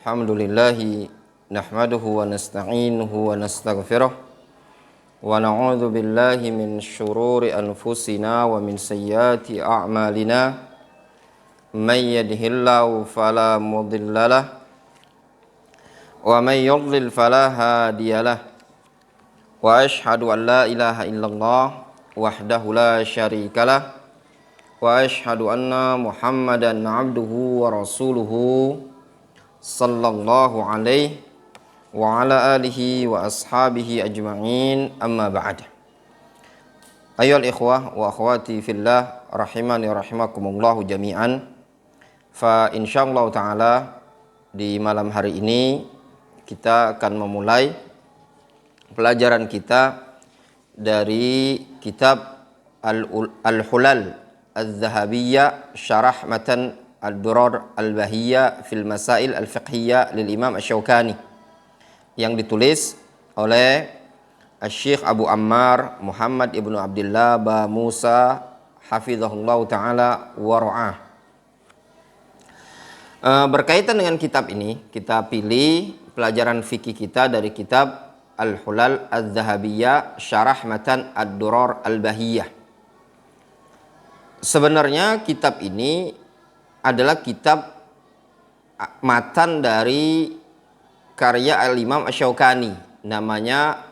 Alhamdulillahi nahmaduhu wa nasta'inuhu wa nastaghfiruh wa na'udzu billahi min syururi anfusina wa min sayyiati a'malina may yahdihillahu fala mudhillalah wa may yudlil fala hadiyalah wa asyhadu an la ilaha illallah wahdahu la syarikalah wa asyhadu anna Muhammadan abduhu wa rasuluhu sallallahu alaihi wa ala alihi wa ashabihi ajma'in, amma ba'd. Ayyuhal ikhwah wa akhwati fillah rahimani rahimakumullahu jami'an. Fa insyaallah ta'ala di malam hari ini kita akan memulai pelajaran kita dari kitab Al-Hulal Az-Zahabiyyah Syarah Matan Ad-Durar Al-Bahiyya fil Masail Al-Fiqhiyya lil Imam Asy-Syaukani yang ditulis oleh Syekh Abu Ammar Muhammad ibnu Abdullah ba Musa hafizahullah ta'ala wa ra'ah. Berkaitan dengan kitab ini, kita pilih pelajaran fikih kita dari kitab Al-Hulal Az-Zahabiyyah Syarah Matan Ad-Durar Al-Bahiyya. Sebenarnya kitab ini adalah kitab matan dari karya Al-Imam Asy-Syaukani, namanya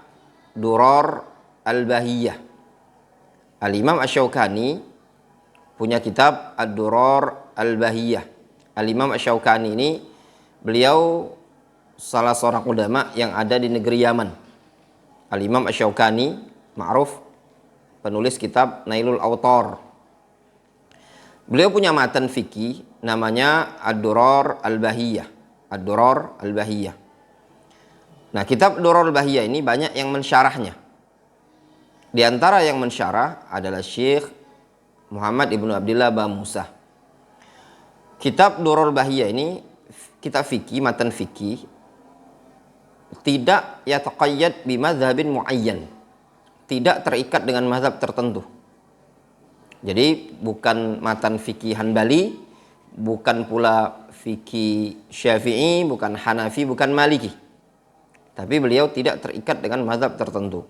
Durar Al-Bahiyah. Al-Imam Asy-Syaukani punya kitab Ad-Durar Al-Bahiyah. Al-Imam Asy-Syaukani ini beliau salah seorang ulama yang ada di negeri Yaman. Al-Imam Asy-Syaukani ma'ruf, penulis kitab Nailul Awtar. Beliau punya matan fikih namanya Ad-Durar Al-Bahiyah. Ad-Durar Al-Bahiyah. Nah, kitab Durar Al-Bahiyah ini banyak yang mensyarahnya. Di antara yang mensyarah adalah Syekh Muhammad ibnu Abdullah ba Musa. Kitab Durar Al-Bahiyah ini kitab fikih, matan fikih, tidak yataqayyad bi madzhabin muayyan. Tidak terikat dengan mazhab tertentu. Jadi bukan matan fikih Hanbali, bukan pula fikih Syafi'i, bukan Hanafi, bukan Maliki. Tapi beliau tidak terikat dengan mazhab tertentu.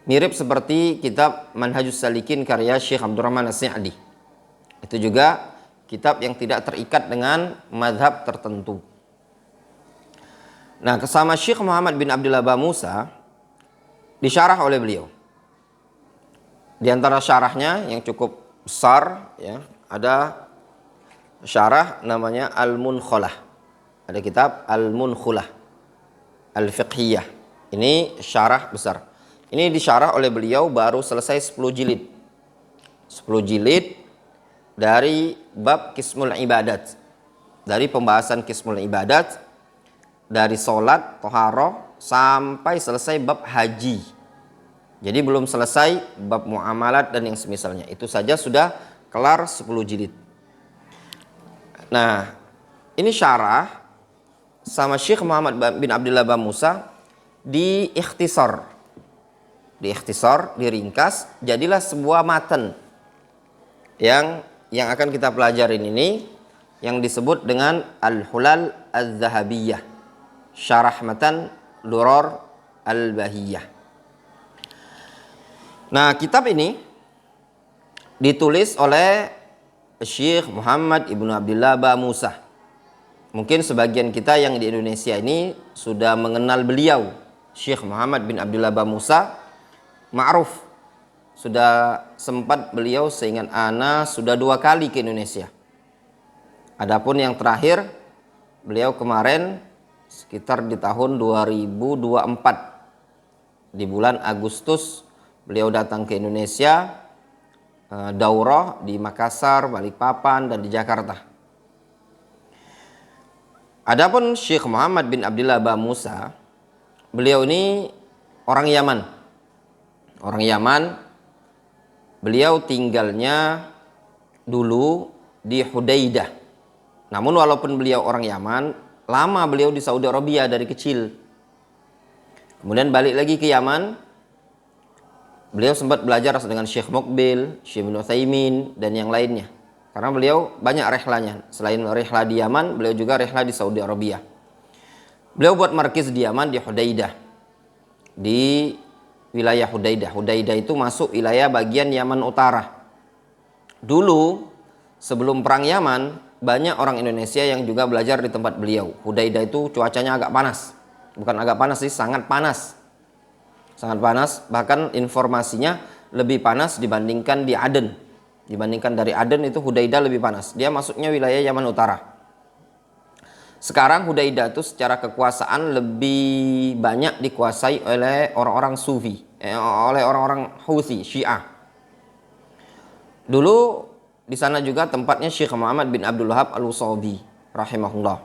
Mirip seperti kitab Manhajus Salikin karya Syekh Abdurrahman As-Sa'di. Itu juga kitab yang tidak terikat dengan mazhab tertentu. Nah, sama Syekh Muhammad bin Abdullah ba Musa disyarah oleh beliau. Di antara syarahnya yang cukup besar ya, ada syarah namanya Al-Munkhalah. Ada kitab Al-Munkhalah Al-Fiqhiyah. Ini syarah besar. Ini disyarah oleh beliau baru selesai 10 jilid. 10 jilid dari bab Qismul Ibadat. Dari pembahasan Qismul Ibadat, dari salat, thaharah sampai selesai bab haji. Jadi belum selesai bab muamalat dan yang semisalnya. Itu saja sudah kelar 10 jilid. Nah, ini syarah sama Syekh Muhammad bin Abdullah ba Musa diikhtisar. Diikhtisar, diringkas, jadilah sebuah matan yang akan kita pelajarin ini yang disebut dengan Al-Hulal Az-Zahabiyyah Syarah Matan Durar Al-Bahiyah. Nah, kitab ini ditulis oleh Syekh Muhammad ibnu Abdullah ba Musa. Mungkin sebagian kita yang di Indonesia ini sudah mengenal beliau, Syekh Muhammad bin Abdullah ba Musa, ma'ruf. Sudah sempat beliau seingat ana sudah 2 kali ke Indonesia. Adapun yang terakhir beliau kemarin sekitar di tahun 2024 di bulan Agustus beliau datang ke Indonesia, daurah di Makassar, Balikpapan, dan di Jakarta. Adapun Syekh Muhammad bin Abdullah ba Musa, beliau ini orang Yaman. Orang Yaman, beliau tinggalnya dulu di Hudaidah. Namun walaupun beliau orang Yaman, lama beliau di Saudi Arabia dari kecil. Kemudian balik lagi ke Yaman. Beliau sempat belajar dengan Syekh Muqbil, Syekh Ibnu Utsaimin, dan yang lainnya. Karena beliau banyak rihlanya. Selain rihlah di Yaman, beliau juga rihlah di Saudi Arabia. Beliau buat markiz di Yaman di Hudaidah. Di wilayah Hudaidah. Hudaidah itu masuk wilayah bagian Yaman Utara. Dulu sebelum perang Yaman, banyak orang Indonesia yang juga belajar di tempat beliau. Hudaidah itu cuacanya agak panas. Bukan agak panas sih, sangat panas. Sangat panas, bahkan informasinya lebih panas dibandingkan di Aden. Dibandingkan dari Aden itu Hudaidah lebih panas. Dia masuknya wilayah Yaman Utara. Sekarang Hudaidah itu secara kekuasaan lebih banyak dikuasai oleh orang-orang Sufi, oleh orang-orang Houthi, Syiah. Dulu di sana juga tempatnya Syekh Muhammad bin Abdul Wahab Al-Usabi rahimahullah.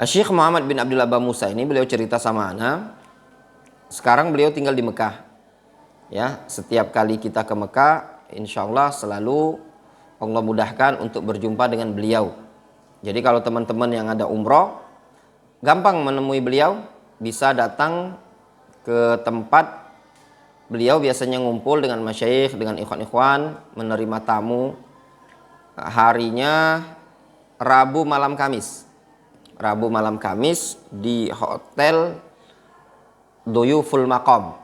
Syekh Muhammad bin Abdul Wahab Musa ini beliau cerita sama ana, sekarang beliau tinggal di Mekah. Ya, setiap kali kita ke Mekah, insya Allah selalu Allah mudahkan untuk berjumpa dengan beliau. Jadi kalau teman-teman yang ada umroh, gampang menemui beliau, bisa datang ke tempat beliau biasanya ngumpul dengan masyayikh, dengan ikhwan-ikhwan, menerima tamu. Harinya Rabu malam Kamis. Rabu malam Kamis di Hotel Duyuful Maqam,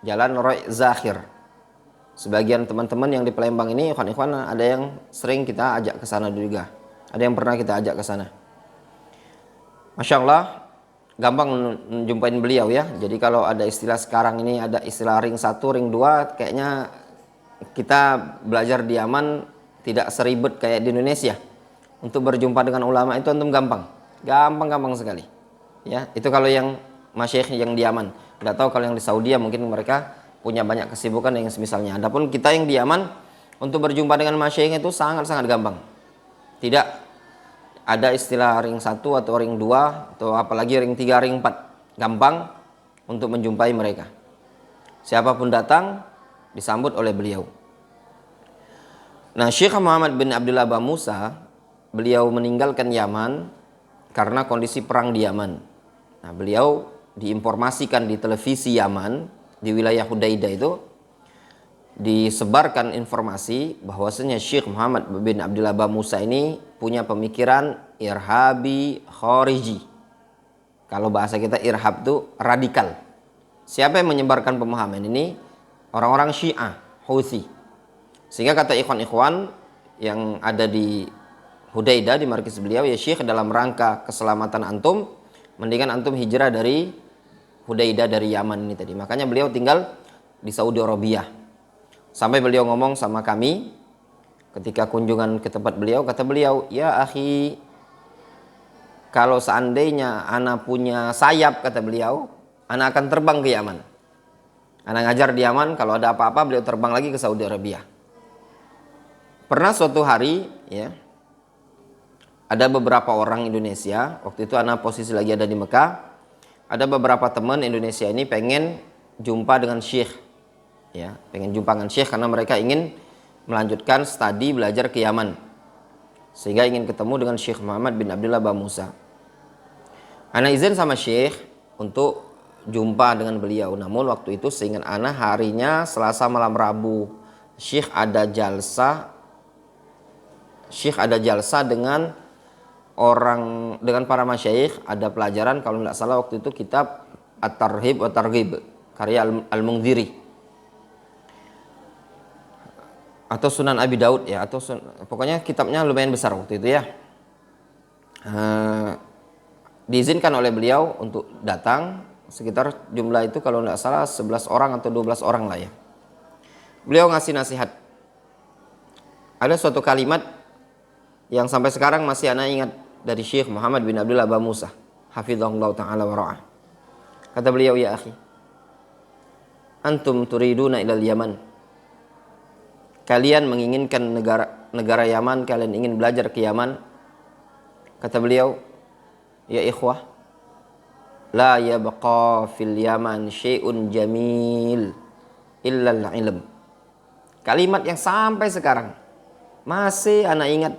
Jalan Roy Zakhir. Sebagian teman-teman yang di Palembang ini, ikhwan-ikhwan, ada yang sering kita ajak ke sana juga. Ada yang pernah kita ajak ke sana. Masya Allah, gampang menjumpain beliau ya. Jadi kalau ada istilah sekarang ini, ada istilah ring 1, ring 2, kayaknya kita belajar di Yaman tidak seribet kayak di Indonesia. Untuk berjumpa dengan ulama itu antum gampang. Gampang sekali. Ya, itu kalau yang masyayikh yang di Yaman. Nggak tahu kalau yang di Saudi ya mungkin mereka punya banyak kesibukan yang semisalnya. Adapun kita yang di Yaman, untuk berjumpa dengan masyayikh itu sangat-sangat gampang. Tidak ada istilah ring 1 atau ring 2 atau apalagi ring 3, ring 4. Gampang untuk menjumpai mereka. Siapapun datang disambut oleh beliau. Nah, Syekh Muhammad bin Abdullah Ba Musa, beliau meninggalkan Yaman karena kondisi perang di Yaman. Nah, beliau diinformasikan di televisi Yaman, di wilayah Hudaidah itu disebarkan informasi bahwasanya Syekh Muhammad bin Abdullah Ba Musa ini punya pemikiran irhabi khariji. Kalau bahasa kita irhab itu radikal. Siapa yang menyebarkan pemahaman ini? Orang-orang Syiah, Houthi. Sehingga kata ikhwan-ikhwan yang ada di Hudaidah, di markis beliau, ya Syekh, dalam rangka keselamatan antum, mendingan antum hijrah dari Hudaidah, dari Yaman ini tadi. Makanya beliau tinggal di Saudi Arabia. Sampai beliau ngomong sama kami ketika kunjungan ke tempat beliau, kata beliau, "Ya akhi, kalau seandainya ana punya sayap," kata beliau, "ana akan terbang ke Yaman. Ana ngajar di Yaman, kalau ada apa-apa beliau terbang lagi ke Saudi Arabia." Pernah suatu hari ya, ada beberapa orang Indonesia, waktu itu ana posisi lagi ada di Mekah. Ada beberapa teman Indonesia ini pengen jumpa dengan Syekh, ya, pengen jumpa dengan Syekh karena mereka ingin melanjutkan studi belajar ke Yaman, sehingga ingin ketemu dengan Syekh Muhammad bin Abdullah Ba Musa. Ana izin sama Syekh untuk jumpa dengan beliau. Namun waktu itu seingat ana harinya Selasa malam Rabu. Syekh ada jalsa dengan para masyayikh, ada pelajaran kalau tidak salah waktu itu kitab At-Tarhib wa Targhib karya Al-Mungdhiri atau Sunan Abi Daud ya, atau pokoknya kitabnya lumayan besar waktu itu ya. Diizinkan oleh beliau untuk datang, sekitar jumlah itu kalau tidak salah 11 orang atau 12 orang lah ya. Beliau ngasih nasihat. Ada suatu kalimat yang sampai sekarang masih ana ingat dari Syekh Muhammad bin Abdullah Ba Musa, hafizahullah ta'ala wa ra'ah. Kata beliau, "Ya akhi, antum turiduna ilal Yaman." Kalian menginginkan negara Yaman, kalian ingin belajar ke Yaman. Kata beliau, "Ya ikhwah, la yabqa fil Yaman syai'un jamil illa al-ilm." Kalimat yang sampai sekarang masih ana ingat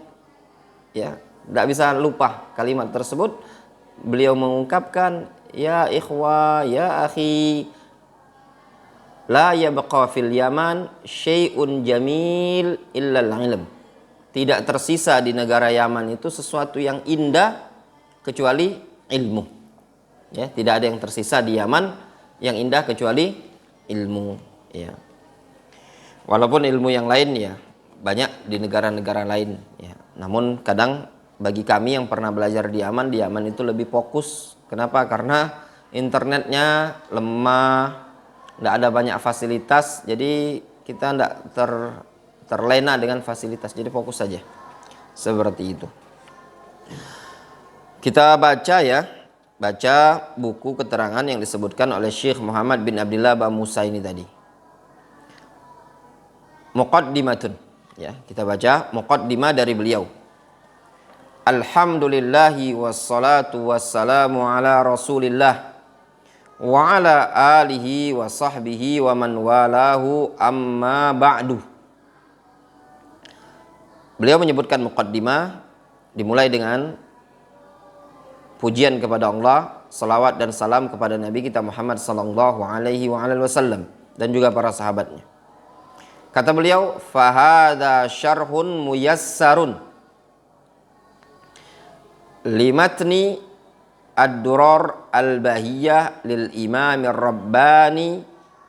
ya. Tidak bisa lupa kalimat tersebut. Beliau mengungkapkan, "Ya ikhwah, ya akhi, la yabqa fil Yaman syai'un jamil illa al-ilm. Tidak tersisa di negara Yaman itu sesuatu yang indah kecuali ilmu. Ya, tidak ada yang tersisa di Yaman yang indah kecuali ilmu, ya. Walaupun ilmu yang lain ya banyak di negara-negara lain, ya. Namun kadang bagi kami yang pernah belajar di Yaman itu lebih fokus. Kenapa? Karena internetnya lemah, tidak ada banyak fasilitas, jadi kita tidak terlena dengan fasilitas, jadi fokus saja. Seperti itu. Kita baca ya, baca buku keterangan yang disebutkan oleh Syekh Muhammad bin Abdillah Bamusa ini tadi. Muqaddimatun, ya, kita baca muqaddimah dari beliau. Alhamdulillahi wassalatu wassalamu ala Rasulillah wa ala alihi wa sahbihi wa man walahu amma ba'du. Beliau menyebutkan muqaddimah dimulai dengan pujian kepada Allah, salawat dan salam kepada Nabi kita Muhammad sallallahu alaihi wasallam dan juga para sahabatnya. Kata beliau, fahadha syarhun muyassarun limatni ad-durar al-bahiyah lil imam ar-rabbani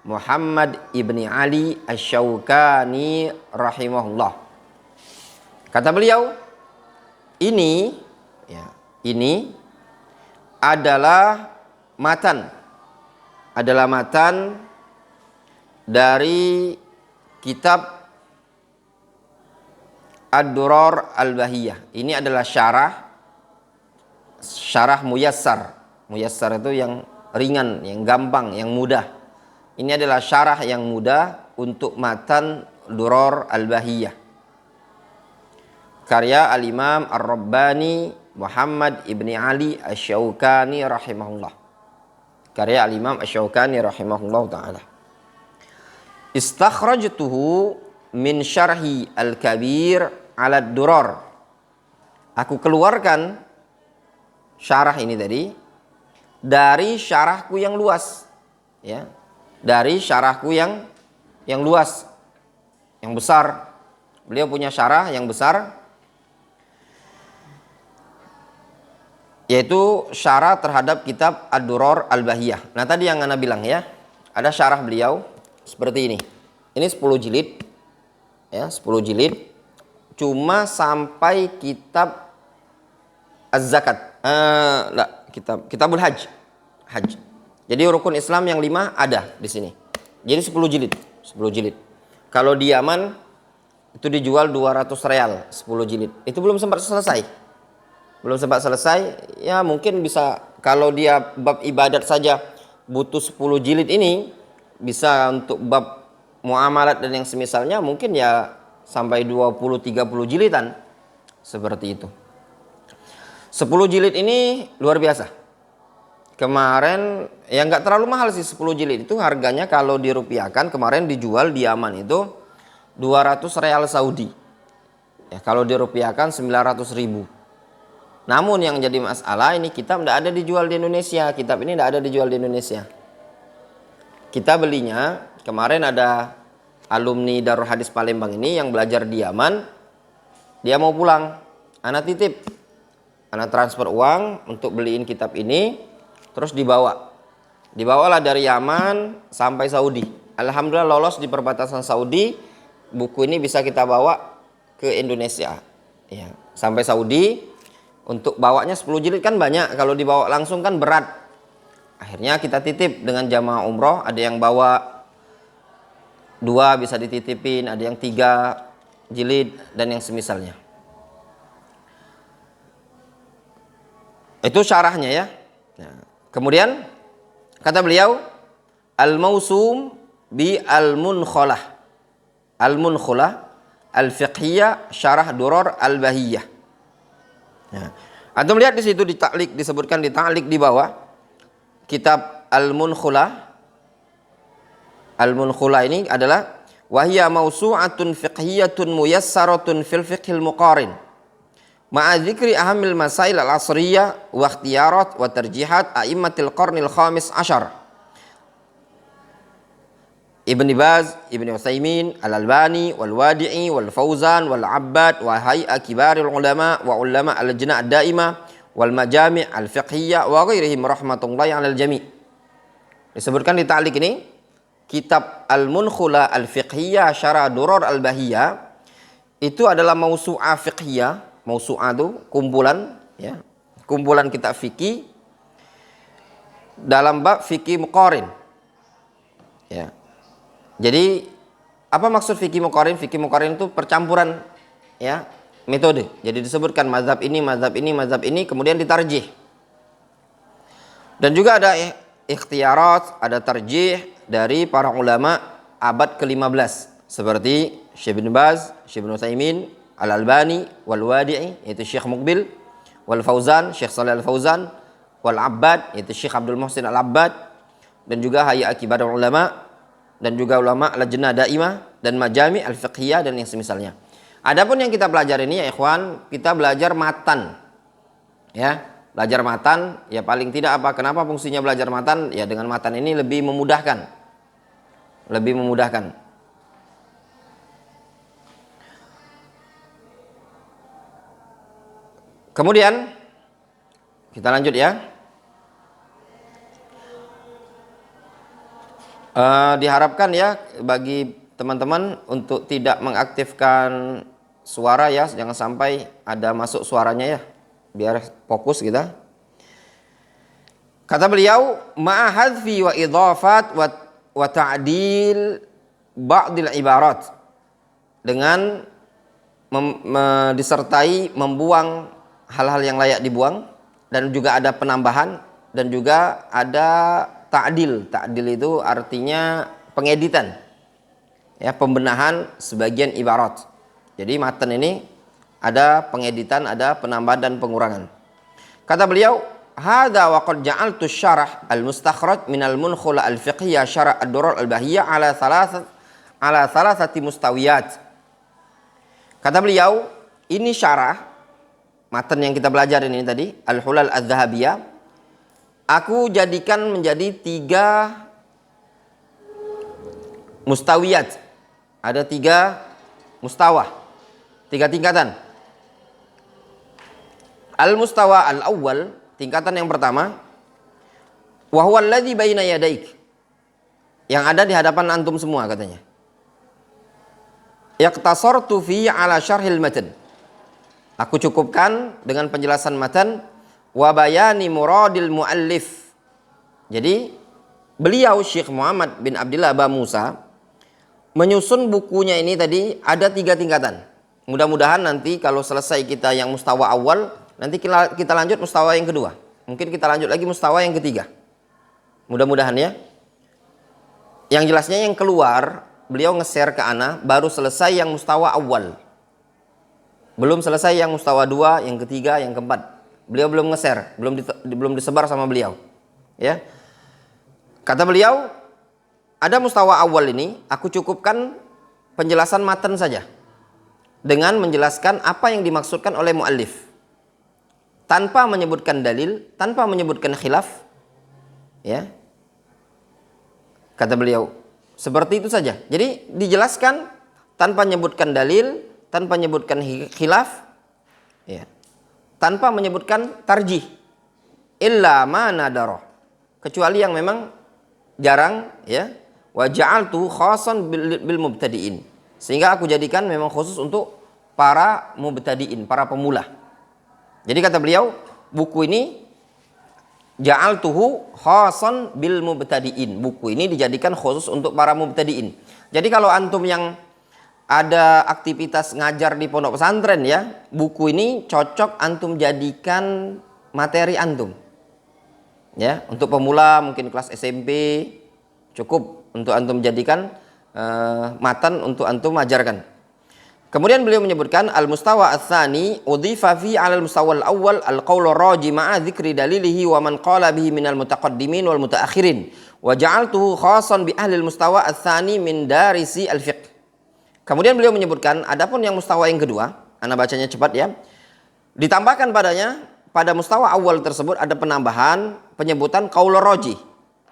Muhammad ibni Ali asy-Syaukani rahimahullah. Kata beliau, ini adalah matan dari kitab Ad-Durar Al-Bahiyah. Ini adalah syarah muyassar. Muyassar itu yang ringan, yang gampang, yang mudah. Ini adalah syarah yang mudah untuk matan Durar Al-Bahiyah, karya Al-Imam Ar-Rabbani Muhammad ibni Ali asy-Syaukani rahimahullah. Karya Al-Imam asy-Syaukani rahimahullah ta'ala. Istakhrajtuhu min syarhi al-kabir ala durar. Aku keluarkan syarah ini tadi dari syarahku yang luas, ya. Dari syarahku yang luas, yang besar. Beliau punya syarah yang besar, yaitu syarah terhadap kitab Ad-Durar Al-Bahiyah. Nah, tadi yang Ana bilang ya, ada syarah beliau seperti ini. Ini 10 jilid. Ya, 10 jilid. Cuma sampai kitab Az-Zakat. Kitabul Hajj. Jadi rukun Islam yang 5 ada di sini. Jadi 10 jilid. 10 jilid. Kalau di Yaman itu dijual 200 real 10 jilid. Itu belum sempat selesai. Ya mungkin bisa, kalau dia bab ibadat saja butuh 10 jilid ini, bisa untuk bab muamalat dan yang semisalnya mungkin ya sampai 20-30 jilidan. Seperti itu. 10 jilid ini luar biasa. Kemarin ya nggak terlalu mahal sih 10 jilid itu, harganya kalau dirupiahkan kemarin dijual di Yaman itu 200 real Saudi. Ya, kalau dirupiahkan 900 ribu. Namun yang jadi masalah, ini kitab tidak ada dijual di Indonesia. Kitab ini tidak ada dijual di Indonesia. Kita belinya, kemarin ada alumni Darul Hadis Palembang ini yang belajar di Yaman. Dia mau pulang. Ana titip. Ana transfer uang untuk beliin kitab ini. Terus dibawa. Dibawalah dari Yaman sampai Saudi. Alhamdulillah lolos di perbatasan Saudi. Buku ini bisa kita bawa ke Indonesia. Ya, sampai Saudi. Untuk bawanya 10 jilid kan banyak, kalau dibawa langsung kan berat. Akhirnya kita titip dengan jamaah umroh, ada yang bawa 2 bisa dititipin, ada yang 3 jilid dan yang semisalnya. Itu syarahnya ya. Nah, kemudian kata beliau, Al-Mausum bi Al-Munkhalah. Al-Munkhalah Al-Fiqhiyah Syarah Durar Al-Bahiyah. Nah, antum lihat di situ di ta'liq, disebutkan di ta'liq di bawah kitab Al-Munkhalah. Al-Munkhalah ini adalah wahiyya mausu'atun fiqhiyatun muyassaratun fil fiqhil muqarin ma'a dzikri ahamil masail al-asriyah wa ikhtiyarat wa tarjihat a'immatil qarnil khamis asyar. Ibn Baz, Ibn Utsaimin, Al-Albani, Wal-Wadi'i, Wal-Fauzan, Wal-Abbad, wa Hay'a Kibaril Ulama, wa Ulama Al-Lajnah Ad-Daimah, wal Majami' Al-Fiqhiyah, wa ghairihim rahmatullahi 'alal jami'. Disebutkan di ta'liq ini, kitab Al-Munkhula Al-Fiqhiyah Syarah Duror Al-Bahiyah itu adalah mausu'ah fiqhiyah. Mausu'ah itu kumpulan, ya, kumpulan kitab fikih dalam bab fikih muqarin. Ya. Jadi apa maksud fikih muqarin? Fikih muqarin itu percampuran, ya, metode. Jadi disebutkan mazhab ini, mazhab ini, mazhab ini, kemudian ditarjih. Dan juga ada ikhtiyarat, ada tarjih dari para ulama abad ke-15 seperti Syekh bin Baz, Syekh bin Utsaimin, Al-Albani, Wal-Wadi'i yaitu Syekh Muqbil, Wal-Fauzan, Syekh Shalih Al-Fauzan, Wal-Abbad yaitu Syekh Abdul Muhsin Al-Abbad, dan juga Hay'a Kibarul Ulama, dan juga ulama Lajnah Daimah, dan Majami' Al-Fiqhiyah, dan yang semisalnya. Adapun yang kita belajar ini ya ikhwan, kita belajar matan. Ya, belajar matan ya paling tidak apa? Kenapa fungsinya belajar matan? Ya dengan matan ini lebih memudahkan. Lebih memudahkan. Kemudian kita lanjut ya. Diharapkan ya bagi teman-teman untuk tidak mengaktifkan suara ya, jangan sampai ada masuk suaranya ya, biar fokus kita. Kata beliau, ma'ahadfi wa idhafat wa ta'dil ba'dil ibarat, dengan disertai membuang hal-hal yang layak dibuang, dan juga ada penambahan, dan juga ada ta'dil. Ta'dil itu artinya pengeditan, ya, pembenahan sebagian ibarat. Jadi matan ini ada pengeditan, ada penambahan dan pengurangan. Kata beliau, hadza wa qad ja'altu syarah al-mustakhraj min al-munkhula al-fiqhiyah syarah ad-durar al-bahiyah ala thalathati mustawiyat. Kata beliau, ini syarah matan yang kita belajar ini tadi, al-hulal az-zahabiyah, aku jadikan menjadi 3 mustawiyat. Ada 3 mustawa, 3 tingkatan. Al-mustawa al-awwal, tingkatan yang pertama, wa huwa alladhi baina yadaik, yang ada di hadapan antum semua katanya. Iqtasartu fi ala syarhil matan, aku cukupkan dengan penjelasan matan wa bayani muradil muallif. Jadi beliau Syekh Muhammad bin Abdillah Ba Musa menyusun bukunya ini tadi ada 3 tingkatan. Mudah-mudahan nanti kalau selesai kita yang mustawa awal, nanti kita lanjut mustawa yang kedua. Mungkin kita lanjut lagi mustawa yang ketiga. Mudah-mudahan ya. Yang jelasnya yang keluar, beliau nge-share ke ana baru selesai yang mustawa awal. Belum selesai yang mustawa 2, yang ketiga, yang keempat. Beliau belum nge-share, belum disebar sama beliau. Ya. Kata beliau, ada mustawa awal ini, aku cukupkan penjelasan matan saja, dengan menjelaskan apa yang dimaksudkan oleh muallif, tanpa menyebutkan dalil, tanpa menyebutkan khilaf. Ya. Kata beliau, seperti itu saja. Jadi dijelaskan tanpa menyebutkan dalil, tanpa menyebutkan khilaf, ya, tanpa menyebutkan tarjih, illa ma nadara, kecuali yang memang jarang, ya. Wa ja'altu khasan bil mubtadi'in, sehingga aku jadikan memang khusus untuk para mubtadi'in, para pemula. Jadi kata beliau, buku ini ja'altuhu khasan bil mubtadi'in, buku ini dijadikan khusus untuk para mubtadi'in. Jadi kalau antum yang ada aktivitas ngajar di pondok pesantren ya, buku ini cocok antum jadikan materi antum. Ya, untuk pemula mungkin kelas SMP cukup untuk antum jadikan matan untuk antum ajarkan. Kemudian beliau menyebutkan al-mustawa ats-tsani udhifa fi 'ala al-mustawa al-awwal al-qaul ar-raji ma'a dzikri dalilihi wa man qala bihi minal mutaqaddimin wal mutaakhirin wa ja'altuhu khasan bi ahli al-mustawa ats-tsani min darisi al-fiqh. Kemudian beliau menyebutkan, adapun yang mustawa yang kedua, ana bacanya cepat ya, ditambahkan padanya, pada mustawa awal tersebut ada penambahan penyebutan qaul raji,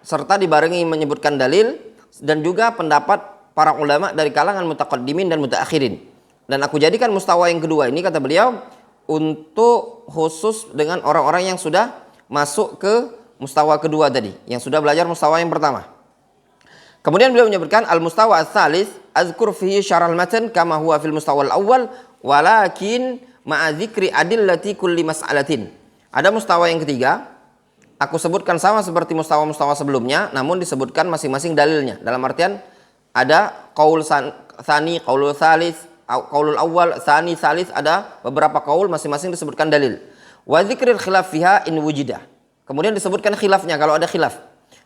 serta dibarengi menyebutkan dalil dan juga pendapat para ulama dari kalangan mutaqaddimin dan mutaakhirin. Dan aku jadikan mustawa yang kedua ini, kata beliau, untuk khusus dengan orang-orang yang sudah masuk ke mustawa kedua tadi, yang sudah belajar mustawa yang pertama. Kemudian beliau menyebutkan al-mustawa ats-tsalits azkur fihi syarah al-matan kama huwa fil mustawa al-awwal walakin ma'a dzikri adillati kulli mas'alatin. Ada mustawa yang ketiga, aku sebutkan sama seperti mustawa-mustawa sebelumnya, namun disebutkan masing-masing dalilnya. Dalam artian ada qaul tsani, qaul tsalits, qaulul awal, tsani, tsalits, ada beberapa qaul masing-masing disebutkan dalil. Wa dzikril khilaf fiha in wujida. Kemudian disebutkan khilafnya kalau ada khilaf.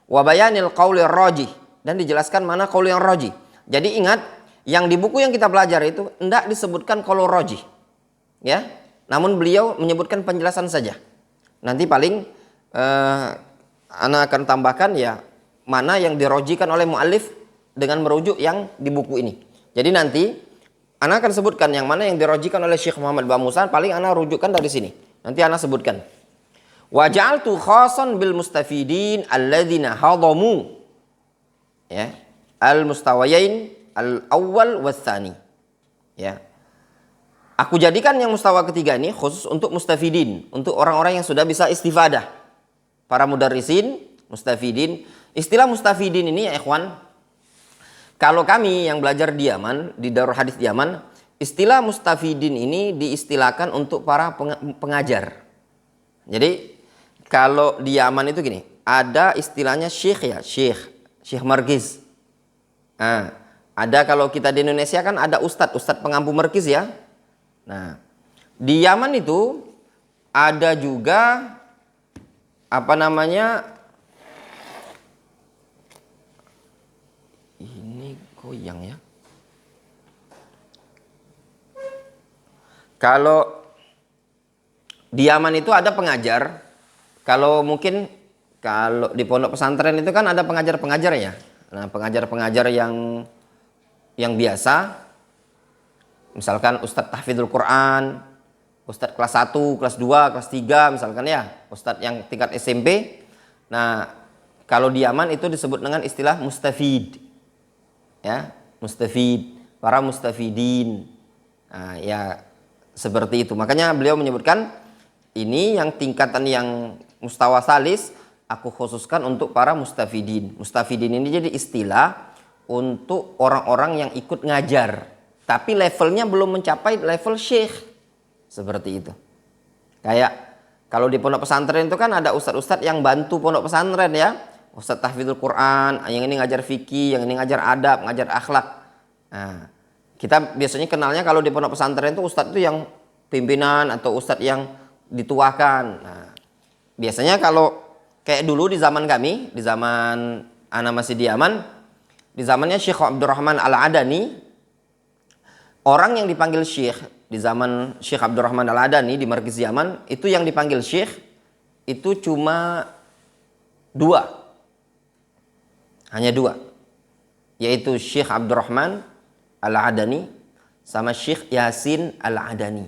Wa bayanil qaulir rajih, dan dijelaskan mana qaul yang rajih. Jadi ingat, yang di buku yang kita pelajari itu tidak disebutkan qaul rajih. Ya. Namun beliau menyebutkan penjelasan saja. Nanti paling ana akan tambahkan ya mana yang dirojikan oleh muallif dengan merujuk yang di buku ini. Jadi nanti ana akan sebutkan yang mana yang dirojikan oleh Syekh Muhammad Bamusan, paling ana rujukkan dari sini. Nanti ana sebutkan. Wa ja'altu khasan bil mustafidin alladzina hadamu ya al-mustawayain al-awwal was tsani. Ya. Aku jadikan yang mustawa ketiga ini khusus untuk mustafidin, untuk orang-orang yang sudah bisa istifadah. Para mudarrisin, mustafidin. Istilah mustafidin ini ya ikhwan, kalau kami yang belajar di Yaman, di Darul Hadis di Yaman, istilah mustafidin ini diistilahkan untuk para pengajar. Jadi kalau di Yaman itu gini, ada istilahnya syekh ya, syekh markiz. Nah, ada kalau kita di Indonesia kan ada ustadz pengampu markiz ya. Nah, di Yaman itu ada juga apa namanya, ini goyang ya. Kalau di Yaman itu ada pengajar, kalau mungkin kalau di pondok pesantren itu kan ada pengajar-pengajar ya. Nah, pengajar-pengajar yang biasa, misalkan Ustadz Tahfidzul Quran, Ustadz kelas 1, kelas 2, kelas 3 misalkan ya, Ustadz yang tingkat SMP. Nah, kalau di Yaman itu disebut dengan istilah mustafid. Ya, mustafid, para mustafidin. Nah, ya seperti itu. Makanya beliau menyebutkan ini yang tingkatan yang mustawa salis aku khususkan untuk para mustafidin. Mustafidin ini jadi istilah untuk orang-orang yang ikut ngajar, tapi levelnya belum mencapai level syekh. Seperti itu. Kayak kalau di pondok pesantren itu kan ada ustadz-ustadz yang bantu pondok pesantren ya. Ustadz tahfidzul Quran, yang ini ngajar fikih, yang ini ngajar adab, ngajar akhlak. Nah, kita biasanya kenalnya kalau di pondok pesantren itu ustadz itu yang pimpinan atau ustadz yang dituakan. Nah, biasanya kalau kayak dulu di zaman kami, di zaman ana masih di Yaman, di zamannya Syekh Abdurrahman Al-Adani, orang yang dipanggil syekh di zaman Syekh Abdurrahman Al-Adani di Markiz Yaman, itu yang dipanggil syekh itu cuma 2. Hanya 2. Yaitu Syekh Abdurrahman Al-Adani sama Syekh Yasin Al-Adani.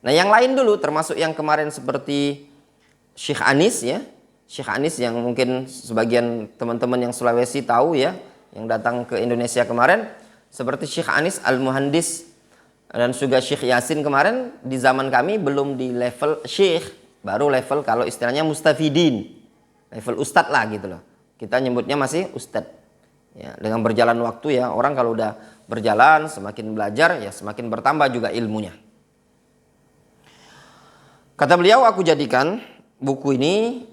Nah, yang lain dulu termasuk yang kemarin seperti Syekh Anis ya. Syekh Anis yang mungkin sebagian teman-teman yang Sulawesi tahu ya, yang datang ke Indonesia kemarin, seperti Syekh Anis Al-Muhandis dan juga Syekh Yasin kemarin, di zaman kami belum di level syekh, baru level kalau istilahnya mustafidin, level ustadz lah gitu loh. Kita nyebutnya masih ustadz. Ya, dengan berjalan waktu ya, orang kalau udah berjalan semakin belajar ya semakin bertambah juga ilmunya. Kata beliau, aku jadikan buku ini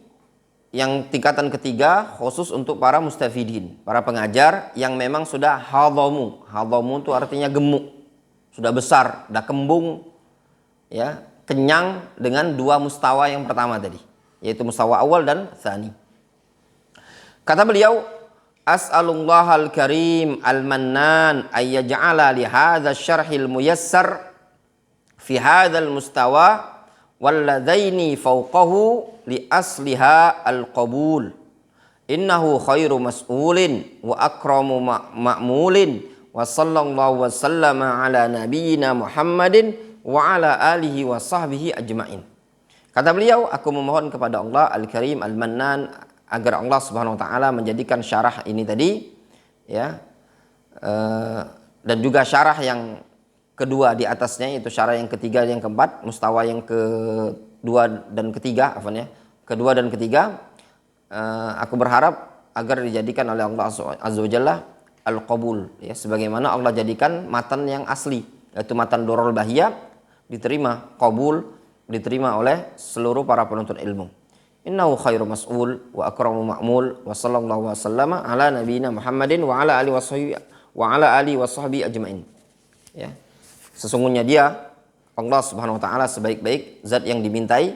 yang tingkatan ketiga khusus untuk para mustafidin, para pengajar yang memang sudah hadhamu. Hadhamu itu artinya gemuk, sudah besar, sudah kembung, ya, kenyang dengan 2 mustawa yang pertama tadi, yaitu mustawa awal dan tsani. Kata beliau, as'alullahal karim al-mannan ay yaj'ala li hadzal syarhil muyassar fi hadzal mustawa walladzaini fawqahu li asliha al-qabul innahu khairu mas'ulin wa akramu ma'mulin wa sallallahu wa sallama ala nabiyyina Muhammadin wa ala alihi wa sahbihi ajma'in. Kata beliau, aku memohon kepada Allah Al-Karim Al-Mannan agar Allah Subhanahu wa taala menjadikan syarah ini tadi ya. Dan juga syarah yang kedua di atasnya, itu syarah yang ketiga, yang keempat, mustawa yang kedua dan ketiga, kedua dan ketiga, aku berharap agar dijadikan oleh Allah Azza wa Jalla al-qabul, ya, sebagaimana Allah jadikan matan yang asli, yaitu matan Durrul Bahiyah, diterima, qabul, diterima oleh seluruh para penuntut ilmu. Innahu khairu mas'ul wa akramu ma'mul wa sallallahu wa sallama ala nabiyina Muhammadin wa ala alihi wa sahbihi ajmain. Ya. Sesungguhnya dia, Allah Subhanahu wa taala, sebaik-baik zat yang dimintai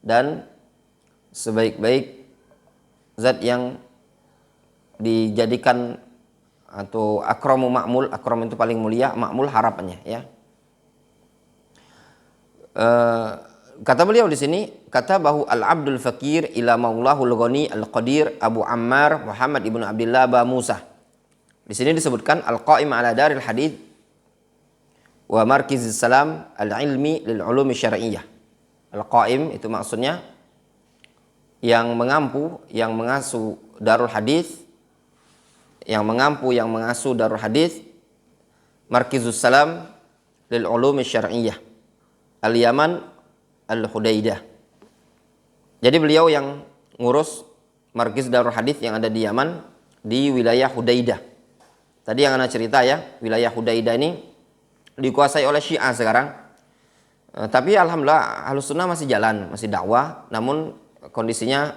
dan sebaik-baik zat yang dijadikan, atau akramu ma'mul, akram itu paling mulia, ma'mul harapannya, ya. Kata beliau di sini, kata bahu al-abdul fakir ila maulahul ghani al-qadir Abu Ammar Muhammad ibnu Abdullah ba Musa. Di sini disebutkan al-qaim ala daril hadith wa markizis salam al-ilmi lil ulumi syar'iyyah. Al-qaim itu maksudnya yang mengampu, yang mengasuh darul hadis, yang mengampu, yang mengasuh darul hadis, markizus salam lil ulumi syar'iyyah, al-Yaman al-Hudaidah. Jadi beliau yang ngurus markiz darul hadis yang ada di Yaman, di wilayah Hudaidah. Tadi yang ana cerita, ya, wilayah Hudaidah ini dikuasai oleh Syiah sekarang. Tapi alhamdulillah Ahlus Sunnah masih jalan, masih dakwah, namun kondisinya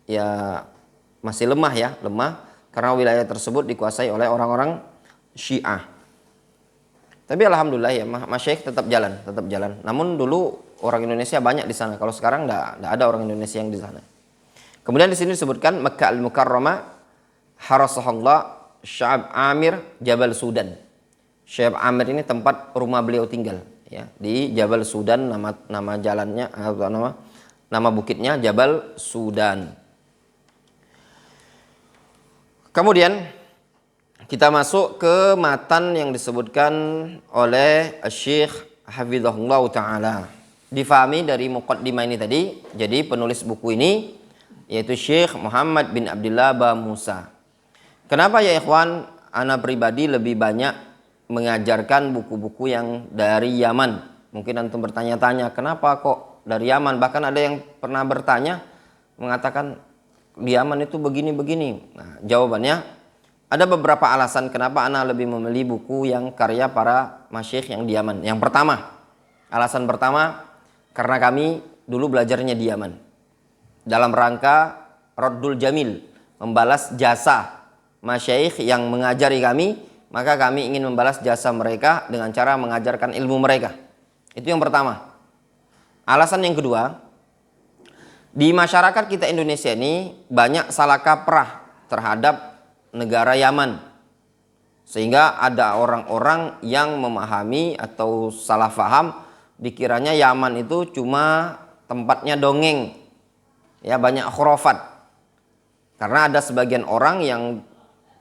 ya masih lemah, ya, lemah karena wilayah tersebut dikuasai oleh orang-orang Syiah. Tapi alhamdulillah, ya, masyayikh tetap jalan, Namun dulu orang Indonesia banyak di sana. Kalau sekarang enggak ada orang Indonesia yang di sana. Kemudian di sini disebutkan Makkah Al-Mukarramah harasahallah Sya'ab Amir Jabal Sudan. Syekh Amir ini tempat rumah beliau tinggal, ya, di Jabal Sudan, nama jalannya, nama bukitnya Jabal Sudan. Kemudian kita masuk ke matan yang disebutkan oleh Syekh Hafizahullah Ta'ala. Difahami dari muqaddimah ini tadi. Jadi penulis buku ini yaitu Syekh Muhammad bin Abdullah ba Musa. Kenapa, ya ikhwan, ana pribadi lebih banyak mengajarkan buku-buku yang dari Yaman? Mungkin antum bertanya-tanya, kenapa kok dari Yaman? Bahkan ada yang pernah bertanya, mengatakan di Yaman itu begini-begini. Nah, jawabannya ada beberapa alasan kenapa ana lebih memilih buku yang karya para masyayikh yang di Yaman. Yang pertama, alasan pertama, karena kami dulu belajarnya di Yaman dalam rangka Raddul Jamil, membalas jasa masyayikh yang mengajari kami. Maka kami ingin membalas jasa mereka dengan cara mengajarkan ilmu mereka. Itu yang pertama. Alasan yang kedua, di masyarakat kita Indonesia ini banyak salah kaprah terhadap negara Yaman. Sehingga ada orang-orang yang memahami atau salah faham, dikiranya Yaman itu cuma tempatnya dongeng, ya, banyak khurafat. Karena ada sebagian orang yang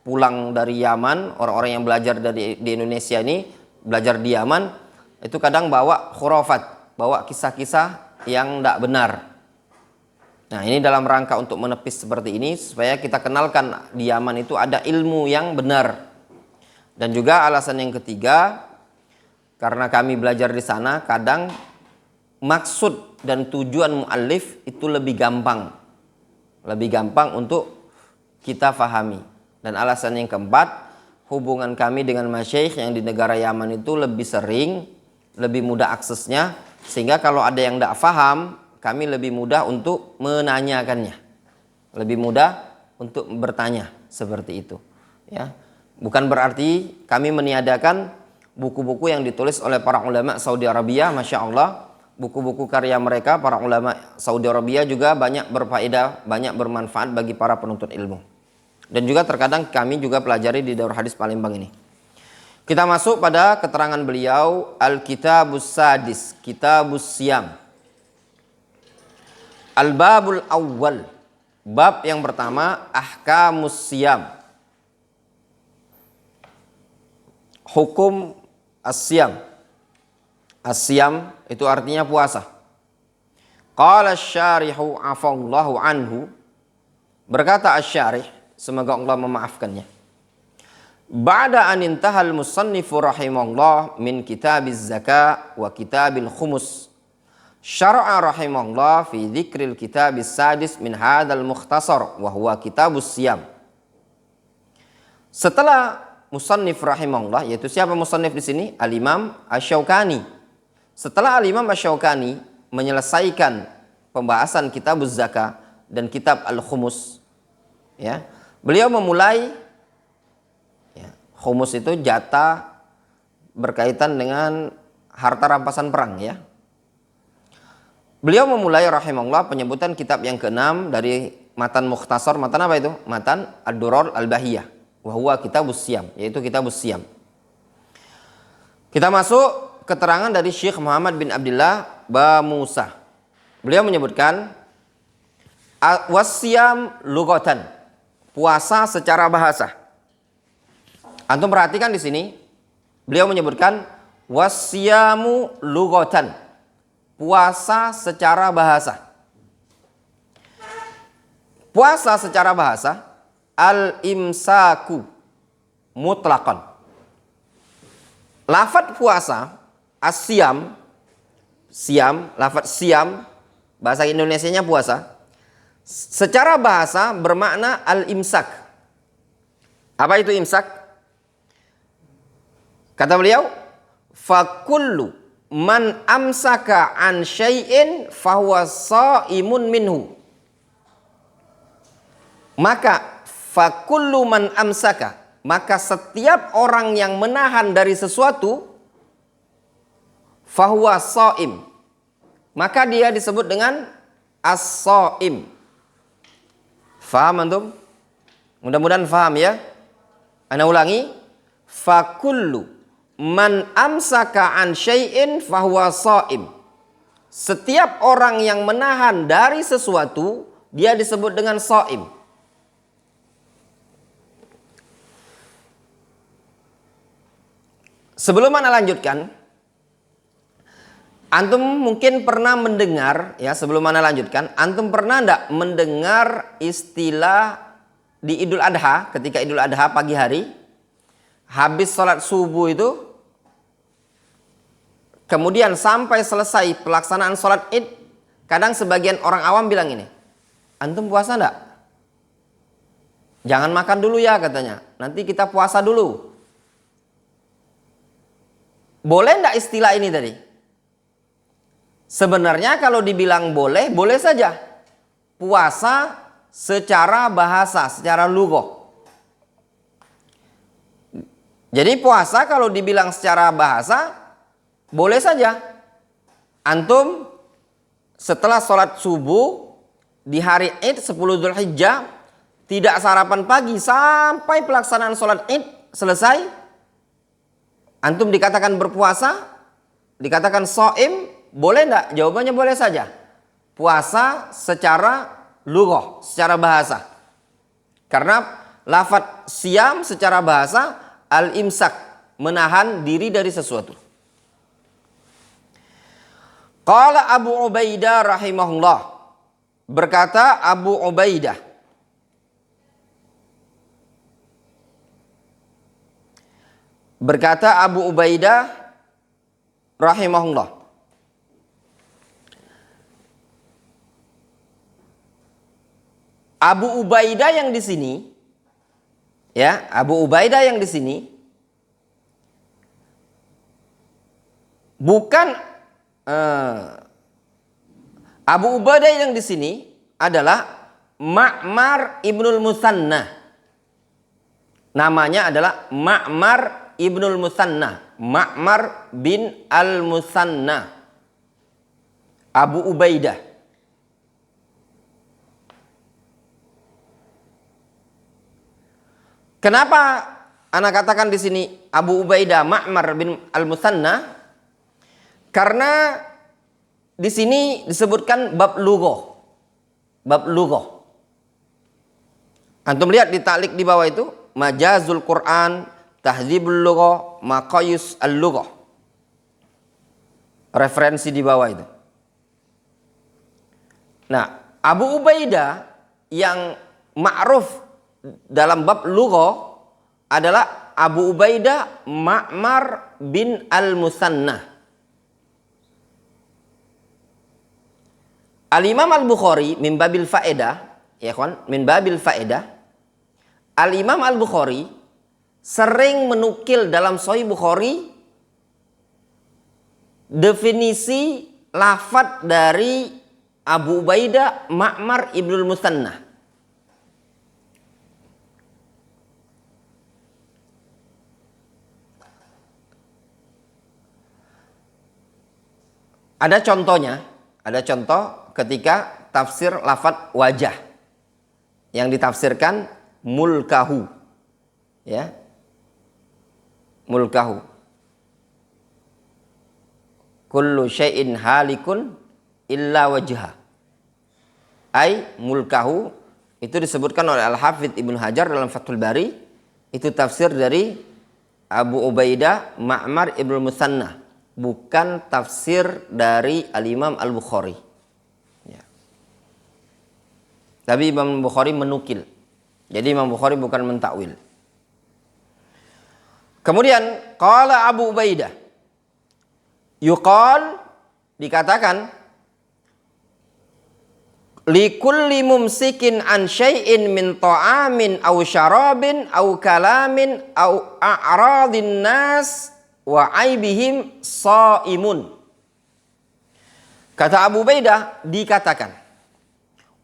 pulang dari Yaman, orang-orang yang belajar di Indonesia ini, belajar di Yaman, itu kadang bawa khurafat, bawa kisah-kisah yang tidak benar. Nah, ini dalam rangka untuk menepis seperti ini, supaya kita kenalkan di Yaman itu ada ilmu yang benar. Dan juga alasan yang ketiga, karena kami belajar di sana, kadang maksud dan tujuan muallif itu lebih gampang untuk kita fahami. Dan alasan yang keempat, hubungan kami dengan masyayikh yang di negara Yaman itu lebih sering, lebih mudah aksesnya, sehingga kalau ada yang tidak faham, kami lebih mudah untuk menanyakannya, lebih mudah untuk bertanya, seperti itu, ya. Bukan berarti kami meniadakan buku-buku yang ditulis oleh para ulama Saudi Arabia. Masya Allah, buku-buku karya mereka, para ulama Saudi Arabia juga banyak berfaedah, banyak bermanfaat bagi para penuntut ilmu. Dan juga terkadang kami juga pelajari di Darul Hadis Palembang ini. Kita masuk pada keterangan beliau, Al-Kitabus Sadis, Kitabus Siyam. Al-Babul Awwal, bab yang pertama, Ahkamus Siyam, hukum as-siyam. As-siyam itu artinya puasa. Qala asy-syarihu afallahu anhu, berkata asy-syarih, semoga Allah memaafkannya. Ba'da an intahal musannifu rahimahullah min kitabiz zakah wa kitabil khumus. Syara'a rahimahullah fi dzikril kitabis sadis min hadzal mukhtasar wa huwa kitabus siyam. Setelah musannif rahimahullah, yaitu siapa musannif di sini? Al-Imam Asy-Syaukani. Setelah Al-Imam Asy-Syaukani menyelesaikan pembahasan kitabuz zakah dan kitab al-khumus, ya, beliau memulai, ya, khumus itu jatah berkaitan dengan harta rampasan perang, ya. Beliau memulai rahimahullah penyebutan kitab yang ke-6 dari matan mukhtasar. Matan apa itu? Matan Ad-Durar Al-Bahiyah wa huwa kitabus siyam, yaitu kitabus siyam. Kita masuk keterangan dari Syekh Muhammad bin Abdullah Bamusa. Beliau menyebutkan wasyam lughatan, puasa secara bahasa. Antum perhatikan di sini, beliau menyebutkan wasyamu lughatan, puasa secara bahasa. Puasa secara bahasa, al-imsaku mutlaqan. Lafadz puasa, as-siyam, siam, lafadz siam, bahasa Indonesianya puasa, secara bahasa bermakna al-imsak. Apa itu imsak? Kata beliau, fakullu man amsaka an syai'in fahuwa sha'imun minhu. Maka fakullu man amsaka, maka setiap orang yang menahan dari sesuatu, fahuwa sha'im, maka dia disebut dengan as-sha'im. Faham antum? Mudah-mudahan faham ya. Ana ulangi, fakullu man amsaka an syai'in fahuwa sha'im. Setiap orang yang menahan dari sesuatu, dia disebut dengan sha'im. Sebelum ana lanjutkan, antum mungkin pernah mendengar, ya, sebelum ana lanjutkan, antum pernah enggak mendengar istilah di Idul Adha, ketika Idul Adha pagi hari, habis sholat subuh itu, kemudian sampai selesai pelaksanaan sholat id, kadang sebagian orang awam bilang ini, antum puasa enggak? Jangan makan dulu ya katanya, nanti kita puasa dulu. Boleh enggak istilah ini tadi? Sebenarnya kalau dibilang boleh, boleh saja. Puasa secara bahasa, secara lughah. Jadi puasa kalau dibilang secara bahasa, boleh saja. Antum setelah sholat subuh di hari id 10 Dzulhijjah, tidak sarapan pagi sampai pelaksanaan sholat id selesai, antum dikatakan berpuasa, dikatakan shaim, boleh enggak? Jawabannya boleh saja. Puasa secara lughah, secara bahasa. Karena lafadz siam secara bahasa al-imsak, menahan diri dari sesuatu. Qala Abu Ubaidah rahimahullah, berkata Abu Ubaidah, rahimahullah, Abu Ubaidah yang di sini, ya, Abu Ubaidah yang di sini bukan Abu Ubaidah yang di sini adalah Ma'mar ibnul Musanna. Namanya adalah Ma'mar ibnul Musanna, Ma'mar bin al-Musanna, Abu Ubaidah. Kenapa ana katakan di sini Abu Ubaidah Ma'mar bin al-Musanna? Karena di sini disebutkan bab lughah. Bab lughah. Antum lihat di ta'liq di bawah itu, Majazul Quran, Tahdzibul Lughah, Maqayis al-Lughah. Referensi di bawah itu. Nah, Abu Ubaidah yang ma'ruf dalam bab lughah adalah Abu Ubaidah Ma'mar bin al-Musanna. Al-Imam Al-Bukhari min babil faedah, ya kawan, min babil faedah. Al-Imam Al-Bukhari sering menukil dalam Sahih Bukhari definisi lafadz dari Abu Ubaidah Ma'mar ibnul Musanna. Ada contohnya, ada contoh ketika tafsir lafadz wajah yang ditafsirkan mulkahu, ya, mulkahu. Kullu syai'in halikun illa wajha. Ai mulkahu itu disebutkan oleh Al-Hafidz Ibnu Hajar dalam Fathul Bari, itu tafsir dari Abu Ubaidah Ma'mar ibnul Musanna, bukan tafsir dari Al-Imam Al-Bukhari. Ya. Tapi Imam Bukhari menukil. Jadi Imam Bukhari bukan mentakwil. Kemudian qala Abu Ubaidah, yuqal, dikatakan, likulli mumsikin an syai'in min ta'amin aw syarabin aw kalamin aw a'radin nas wa aibihim shaimun. Kata Abu Ubaidah, dikatakan,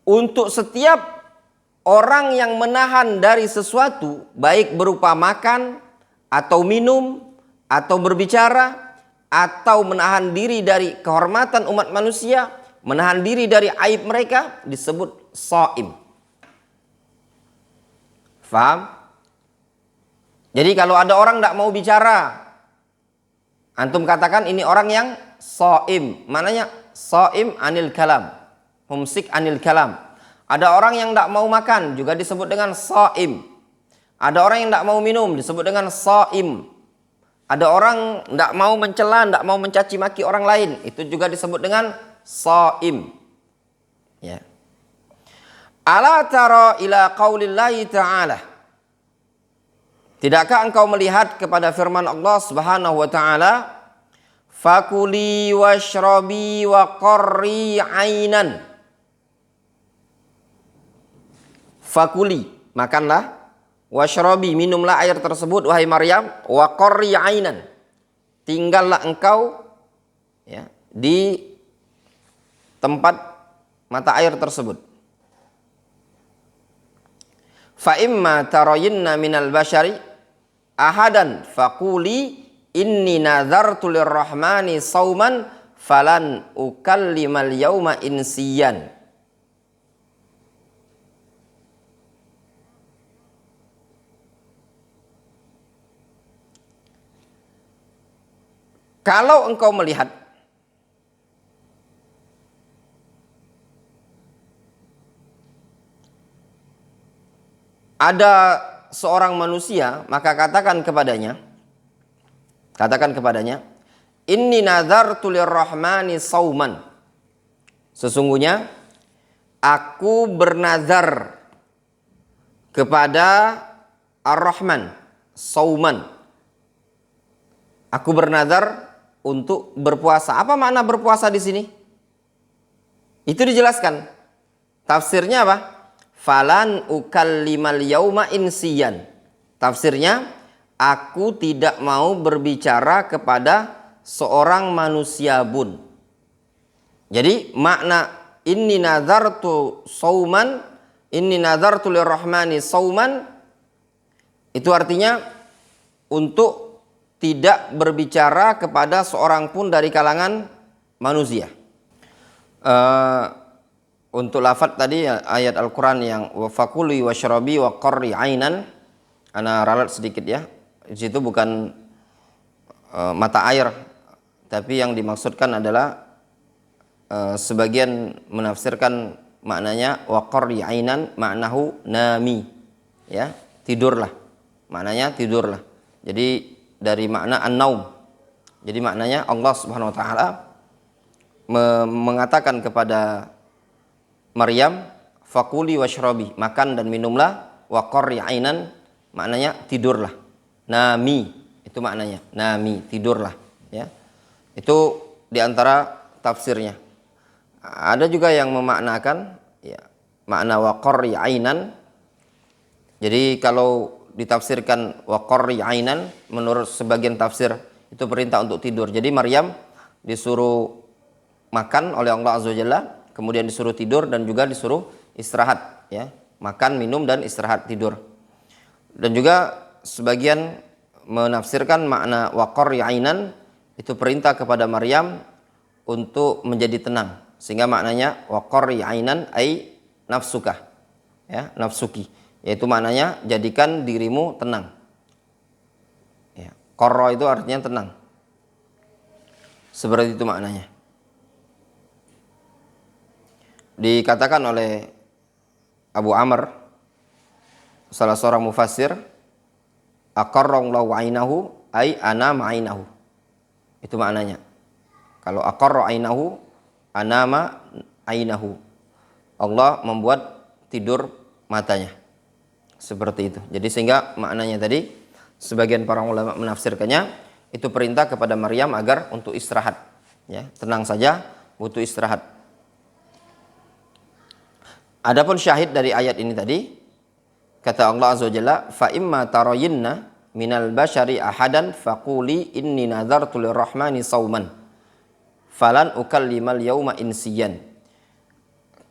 untuk setiap orang yang menahan dari sesuatu, baik berupa makan atau minum atau berbicara, atau menahan diri dari kehormatan umat manusia, menahan diri dari aib mereka, disebut shaim. Faham? Jadi kalau ada orang tidak mau bicara, antum katakan ini orang yang shaim. Mananya shaim anil kalam, mumsik anil kalam. Ada orang yang tidak mau makan, juga disebut dengan shaim. Ada orang yang tidak mau minum, disebut dengan shaim. Ada orang tidak mau mencela, tidak mau mencaci maki orang lain, itu juga disebut dengan shaim. Ya. Ala tara ila qaulillahi ta'ala. Tidakkah engkau melihat kepada firman Allah Subhanahu wa taala, fakuli washrabi wa qarri ainan. Fakuli, makanlah, washrabi, minumlah air tersebut wahai Maryam, wa qarri ainan, tinggallah engkau, ya, di tempat mata air tersebut. Fa imma tarayinna minal bashari ahadan faquli inni nazartu lirrahmani sauman falan ukallimal yauma insiyan. Kalau engkau melihat ada seorang manusia, maka katakan kepadanya, inni nazartu lirrahmani sauman, sesungguhnya aku bernazar kepada Ar-Rahman, sauman, aku bernazar untuk berpuasa. Apa makna berpuasa di sini? Itu dijelaskan. Tafsirnya apa? Falan ukallimal yauma insiyan. Tafsirnya, aku tidak mau berbicara kepada seorang manusia pun. Jadi makna inni nazartu sauman, inni nazartu lirrahmani sauman, itu artinya untuk tidak berbicara kepada seorang pun dari kalangan manusia. Untuk lafadz tadi ayat Al-Quran yang fakuli washrabi wa qarri ainan, ana ralat sedikit ya. Di situ bukan mata air, tapi yang dimaksudkan adalah sebagian menafsirkan maknanya wa qarri ainan maknahu nami, ya, tidurlah. Maknanya tidurlah. Jadi dari makna an-naum. Jadi maknanya Allah Subhanahu wa taala mengatakan kepada Maryam, fakuli washrabi, makan dan minumlah, wa qarri ainan, maknanya tidurlah. Nami, itu maknanya. Nami, tidurlah, ya. Itu diantara tafsirnya. Ada juga yang memaknakan ya, makna waqarri ainan. Jadi kalau ditafsirkan waqarri ainan, menurut sebagian tafsir itu perintah untuk tidur. Jadi Maryam disuruh makan oleh Allah Azza wa Jalla, kemudian disuruh tidur dan juga disuruh istirahat, ya. Makan, minum dan istirahat, tidur. Dan juga sebagian menafsirkan makna waqarri ainan itu perintah kepada Maryam untuk menjadi tenang, sehingga maknanya waqarri ainan ai nafsuka, ya, nafsuki, yaitu maknanya jadikan dirimu tenang, ya. Qarra itu artinya tenang, seperti itu maknanya. Dikatakan oleh Abu Amr, salah seorang mufassir, aqarrallahu ainahu ai anama ainahu. Itu maknanya. Kalau aqarra ainahu, anama ainahu. Allah membuat tidur matanya. Seperti itu. Jadi sehingga maknanya tadi sebagian para ulama menafsirkannya itu perintah kepada Maryam agar untuk istirahat, ya, tenang saja, butuh istirahat. Adapun syahid dari ayat ini tadi, kata Allah Azza wa Jalla, fa imma tarayinna minal bashari ahadan faquli inni nadzartu lirrahmani sauman falan ukallimal yauma insiyan.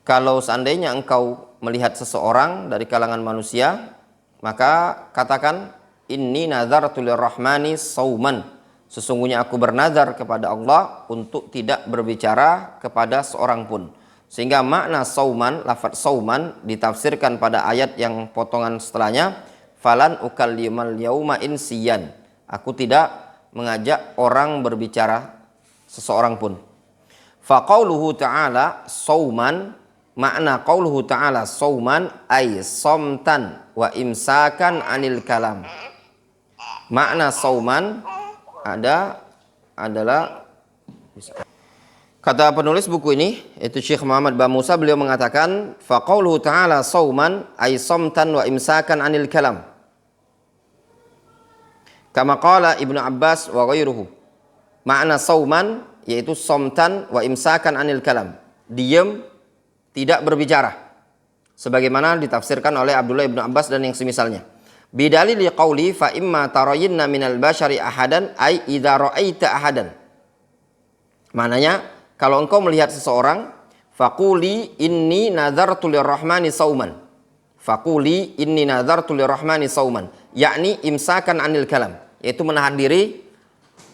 Kalau seandainya engkau melihat seseorang dari kalangan manusia, maka katakan inni nadzartu lirrahmani sauman, sesungguhnya aku bernazar kepada Allah untuk tidak berbicara kepada seorang pun. Sehingga makna sauman, lafaz sauman ditafsirkan pada ayat yang potongan setelahnya, falan ukallimal yauma insiyan, aku tidak mengajak orang berbicara seseorang pun. Fa qauluhu ta'ala sauman, makna qauluhu ta'ala sauman ay somtan wa imsakan anil kalam. Makna sauman adalah kata penulis buku ini, yaitu Syekh Muhammad Ba Musa, beliau mengatakan fa qauluhu ta'ala sauman ay somtan wa imsakan anil kalam. Kama qala Ibnu Abbas wa ghairuhu. Makna sauman yaitu somtan wa imsakan anil kalam, diam, tidak berbicara, sebagaimana ditafsirkan oleh Abdullah Ibnu Abbas dan yang semisalnya. Bidalil qauli fa imma tarayinna minal bashari ahadan ay idza ra'aita ahadan. Maknanya kalau engkau melihat seseorang, faquli inni nadzartu lirrahmani sauman. Faquli inni nadzartu lirrahmani sauman, yakni imsakan anil kalam, yaitu menahan diri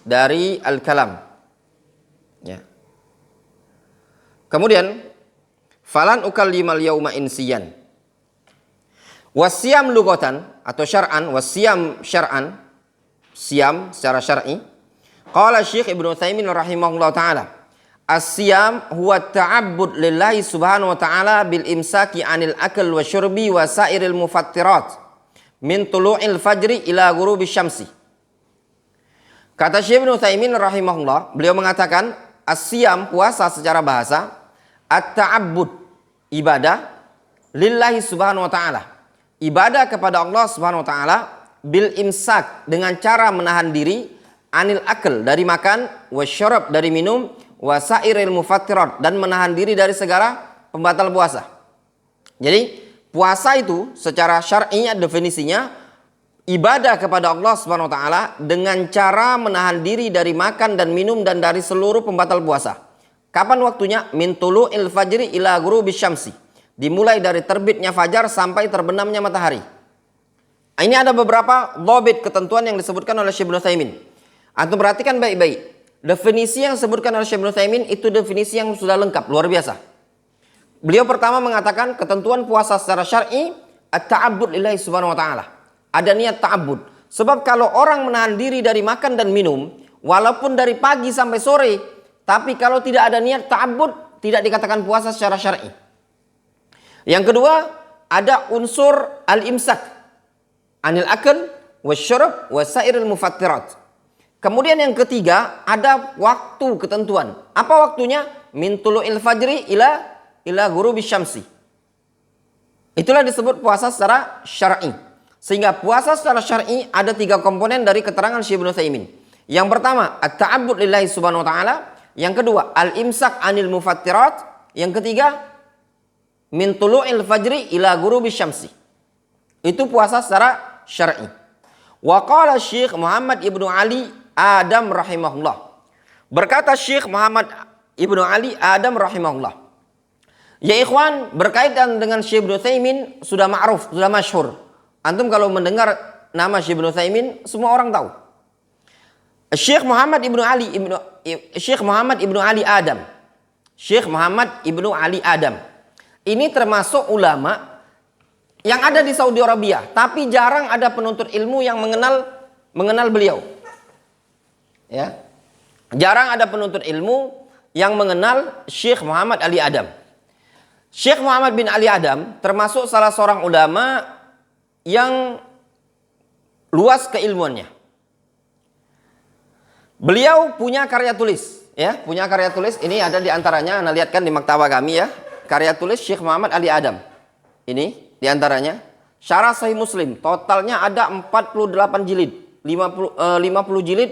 dari al-kalam. Ya. Kemudian falan ukallimal yauma insiyan. Wasiyam lugatan atau syar'an, wasiyam syar'an, siam secara syar'i. Qala Syekh Ibnu Utsaimin rahimahullah taala, as-siyam huwa ta'abbud lillahi subhanahu wa ta'ala bil imsaki anil akal wa syurbi wa sairil mufattirat min tulu'il fajri ila ghurubi syamsi. Kata Syekh Ibnu Utsaimin rahimahullah, beliau mengatakan as-siyam, puasa secara bahasa, at-ta'abbud, ibadah, lillahi subhanahu wa ta'ala, ibadah kepada Allah subhanahu wa ta'ala, bil imsak, dengan cara menahan diri, anil akal, dari makan, wasyarab, dari minum, wasairil mufattirat, dan menahan diri dari segala pembatal puasa. Jadi puasa itu secara syar'inya definisinya ibadah kepada Allah Subhanahu wa taala dengan cara menahan diri dari makan dan minum dan dari seluruh pembatal puasa. Kapan waktunya? Min tulu'il fajri ila ghurubis syamsi. Dimulai dari terbitnya fajar sampai terbenamnya matahari. Ini ada beberapa dhabit, ketentuan yang disebutkan oleh Syekh Ibnu Utsaimin. Antum perhatikan baik-baik. Definisi yang disebutkan oleh Syekh Ibnu Utsaimin itu definisi yang sudah lengkap, luar biasa. Beliau pertama mengatakan ketentuan puasa secara syar'i at-ta'abbud lillahi subhanahu wa ta'ala. Ada niat ta'abbud. Sebab kalau orang menahan diri dari makan dan minum, walaupun dari pagi sampai sore, tapi kalau tidak ada niat ta'abbud, tidak dikatakan puasa secara syar'i. Yang kedua, ada unsur al-imsak anil akal wasyarab wasairil mufattirat. Kemudian yang ketiga, ada waktu ketentuan. Apa waktunya? Min tulu'il fajri ila ghurubis syamsi. Itulah disebut puasa secara syar'i. Sehingga puasa secara syar'i ada 3 komponen dari keterangan Syekh Ibnu Utsaimin. Yang pertama, at-ta'abbud lillahi subhanahu wa ta'ala. Yang kedua, al-imsak anil mufattirat. Yang ketiga, min tulu'il fajri ila ghurubi syamsi. Itu puasa secara syar'i. Wa qala Syekh Muhammad Ibnu Ali Adam rahimahullah. Berkata Syekh Muhammad Ibnu Ali Adam rahimahullah. Ya ikhwan, berkaitan dengan Syekh Ibnu Utsaimin sudah ma'ruf, sudah masyhur. Antum kalau mendengar nama Syekh Ibnu Utsaimin, semua orang tahu. Syekh Muhammad Ibnu Ali Adam. Syekh Muhammad Ibnu Ali Adam. Ini termasuk ulama yang ada di Saudi Arabia, tapi jarang ada penuntut ilmu yang mengenal beliau. Ya. Jarang ada penuntut ilmu yang mengenal Syekh Muhammad Ali Adam. Syekh Muhammad bin Ali Adam termasuk salah seorang ulama yang luas keilmuannya. Beliau punya karya tulis, ya, punya karya tulis. Ini ada di antaranya, Anda lihatkan di maktabah kami ya, karya tulis Syekh Muhammad Ali Adam. Ini di antaranya Syarah Sahih Muslim, totalnya ada 48 jilid, 50 jilid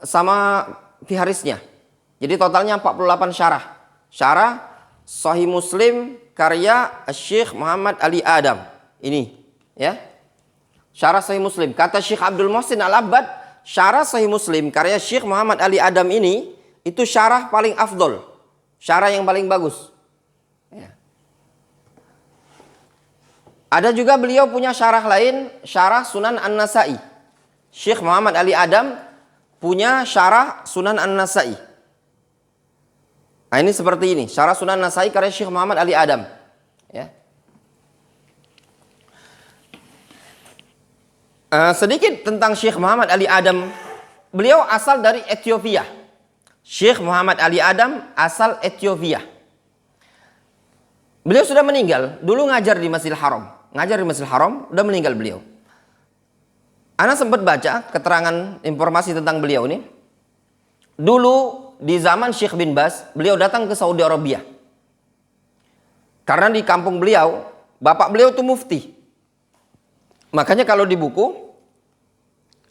sama fiharisnya. Jadi totalnya 48 syarah. Syarah Sahih Muslim karya Syekh Muhammad Ali Adam. Ini, ya. Syarah Sahih Muslim. Kata Syekh Abdul Muhsin Al-Abbad, Syarah Sahih Muslim karya Syekh Muhammad Ali Adam ini itu syarah paling afdol, syarah yang paling bagus. Ya. Ada juga beliau punya syarah lain, syarah Sunan An-Nasa'i. Syekh Muhammad Ali Adam punya syarah Sunan An-Nasa'i. Nah, ini seperti ini, syarah Sunan An-Nasa'i karya Syekh Muhammad Ali Adam. Ya. Sedikit tentang Syekh Muhammad Ali Adam. Beliau asal dari Ethiopia. Syekh Muhammad Ali Adam asal Ethiopia. Beliau sudah meninggal. Dulu ngajar di Masjidil Haram. Ngajar di Masjidil Haram, udah meninggal beliau. Ana sempat baca keterangan informasi tentang beliau ini. Dulu di zaman Syekh bin Baz, beliau datang ke Saudi Arabia. Karena di kampung beliau, bapak beliau itu mufti. Makanya kalau di buku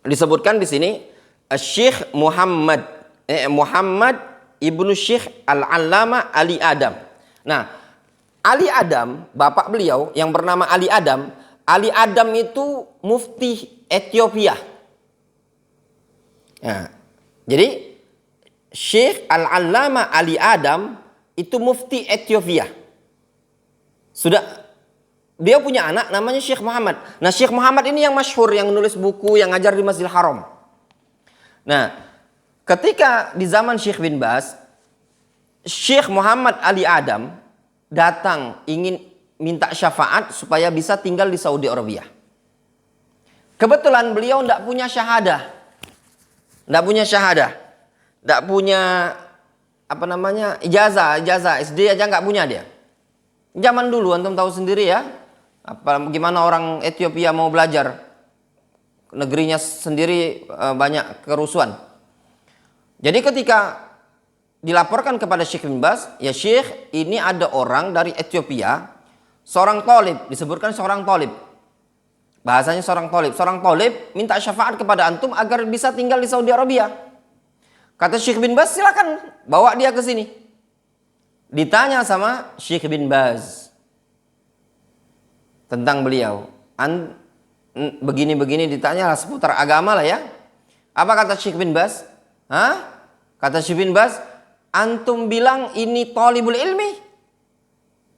disebutkan di sini Syekh Muhammad ibnu Syekh Al-Allama Ali Adam. Nah, Ali Adam, bapak beliau yang bernama Ali Adam itu mufti Ethiopia. Nah, jadi Syekh Al-Allama Ali Adam itu mufti Ethiopia. Dia punya anak namanya Syekh Muhammad. Nah, Syekh Muhammad ini yang masyhur, yang nulis buku, yang ngajar di Masjidil Haram. Nah, ketika di zaman Syekh bin Baz, Syekh Muhammad Ali Adam datang ingin minta syafaat supaya bisa tinggal di Saudi Arabia. Kebetulan beliau tidak punya syahadah. Tidak punya ijazah SD aja nggak punya dia. Zaman dulu antum tahu sendiri ya, gimana orang Ethiopia mau belajar, negerinya sendiri banyak kerusuhan. Jadi ketika dilaporkan kepada Syekh bin Baz, ya Syekh, ini ada orang dari Ethiopia, seorang tolib, disebutkan seorang tolib. Bahasanya seorang tolib minta syafaat kepada antum agar bisa tinggal di Saudi Arabia. Kata Syekh bin Baz, silakan bawa dia ke sini. Ditanya sama Syekh bin Baz tentang beliau. Begini-begini ditanya lah seputar agama lah ya. Apa kata Syekh bin Baz? Kata Syekh bin Baz, antum bilang ini talibul ilmi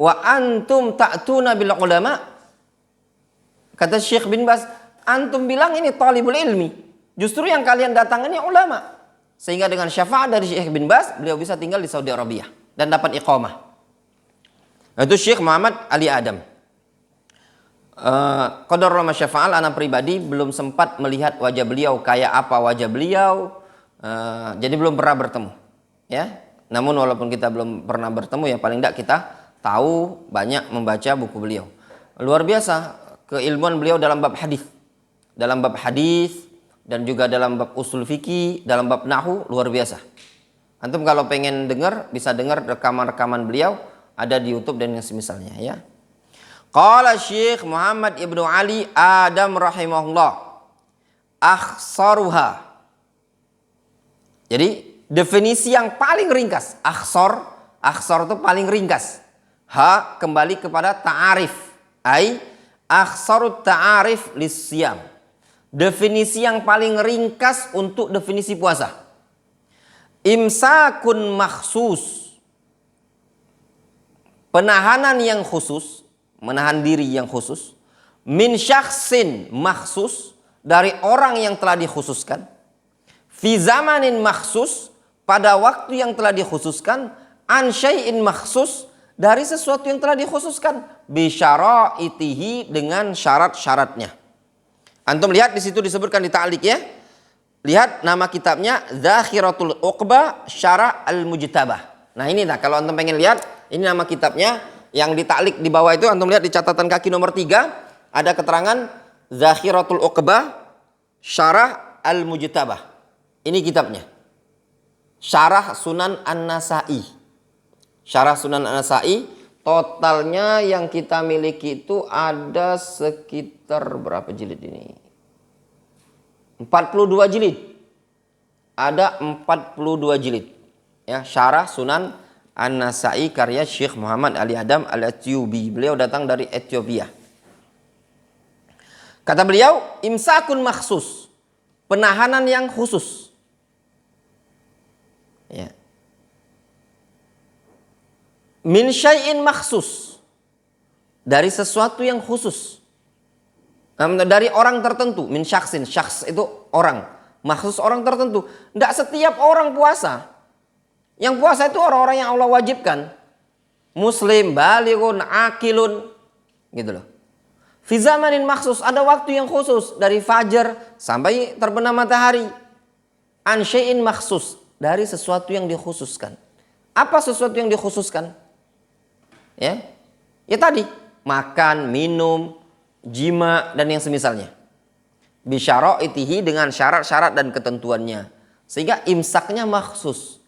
wa antum ta'tuna bil ulama. Kata Syekh bin Baz, antum bilang ini talibul ilmi, justru yang kalian datang ini ulama. Sehingga dengan syafaat dari Syekh bin Baz, beliau bisa tinggal di Saudi Arabia dan dapat iqamah. Itu Syekh Muhammad Ali Adam. Qadarullah masyafa'al, anak pribadi belum sempat melihat wajah beliau, kayak apa wajah beliau, jadi belum pernah bertemu. Ya, namun walaupun kita belum pernah bertemu, ya paling tidak kita tahu banyak membaca buku beliau. Luar biasa keilmuan beliau dalam bab hadis, dan juga dalam bab usul fikih, dalam bab nahwu, luar biasa. Antum kalau pengen dengar, bisa dengar rekaman-rekaman beliau ada di YouTube dan yang semisalnya ya. Qala Syekh Muhammad Ibnu Ali Adam rahimahullah, akhsaruha. Jadi definisi yang paling ringkas, akhsar itu paling ringkas. Ha kembali kepada ta'arif, ai akhsarut ta'arif lisyam. Definisi yang paling ringkas untuk definisi puasa. Imsakun makhsus, penahanan yang khusus, menahan diri yang khusus, min syakhsin makhsus, dari orang yang telah dikhususkan, fi zamanin makhsus, pada waktu yang telah dikhususkan, an syai'in makhsus, dari sesuatu yang telah dikhususkan, bi syara'itihi, dengan syarat-syaratnya. Antum lihat di situ disebutkan di ta'liq ya. Lihat nama kitabnya Zakhiratul Uqba Syara' Al-Mujtabah. Nah ini nah, kalau antum pengen lihat, ini nama kitabnya yang di ta'liq di bawah itu, antum lihat di catatan kaki nomor 3 ada keterangan Zakhiratul Uqba Syara' Al-Mujtabah. Ini kitabnya. Syarah Sunan An-Nasa'i. Syarah Sunan An-Nasa'i, totalnya yang kita miliki itu ada sekitar berapa jilid ini? 42 jilid. Ada 42 jilid. Ya, Syarah Sunan An-Nasa'i karya Syekh Muhammad Ali Adam Al-Atyubi. Beliau datang dari Ethiopia. Kata beliau, imsakun makhsus, penahanan yang khusus. Ya. Min syai'in makhsus, dari sesuatu yang khusus. Dari orang tertentu. Min syakhsin, syakhs itu orang, makhsus orang tertentu. Tidak setiap orang puasa. Yang puasa itu orang-orang yang Allah wajibkan. Muslim, balighun, akilun, gitu loh. Fi zamanin makhsus, ada waktu yang khusus, dari fajar sampai terbenam matahari. An syai'in makhsus, dari sesuatu yang dikhususkan. Apa sesuatu yang dikhususkan? Ya tadi, makan, minum, jima, dan yang semisalnya. Bisyara'itihi, dengan syarat-syarat dan ketentuannya. Sehingga imsaknya makhsus.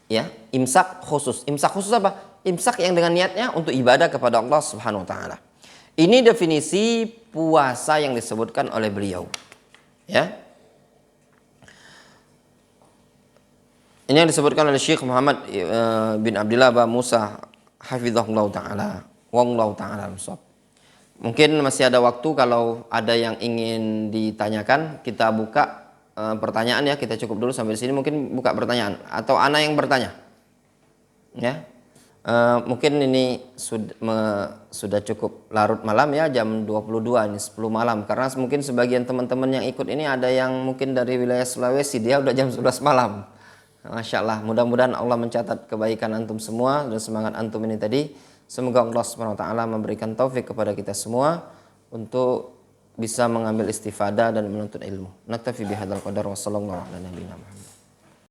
Ya, imsak khusus. Imsak khusus apa? Imsak yang dengan niatnya untuk ibadah kepada Allah Subhanahu wa taala. Ini definisi puasa yang disebutkan oleh beliau. Ya. Ini yang disebutkan oleh Syekh Muhammad bin Abdullah Ba Musa hafizahullah taala. Wallahu taala al-shawab. Mungkin masih ada waktu, kalau ada yang ingin ditanyakan, kita buka pertanyaan ya. Kita cukup dulu sampai di sini, mungkin buka pertanyaan atau ana yang bertanya. Ya. Mungkin ini sudah cukup larut malam ya, jam 22 ini 10 malam, karena mungkin sebagian teman-teman yang ikut ini ada yang mungkin dari wilayah Sulawesi, dia udah jam 11 malam. Masya Allah, mudah-mudahan Allah mencatat kebaikan antum semua dan semangat antum ini tadi. Semoga Allah SWT memberikan taufik kepada kita semua untuk bisa mengambil istifadah dan menuntut ilmu. Naktafi bihadzal qadar wa sallallahu ala nabiyina Muhammad.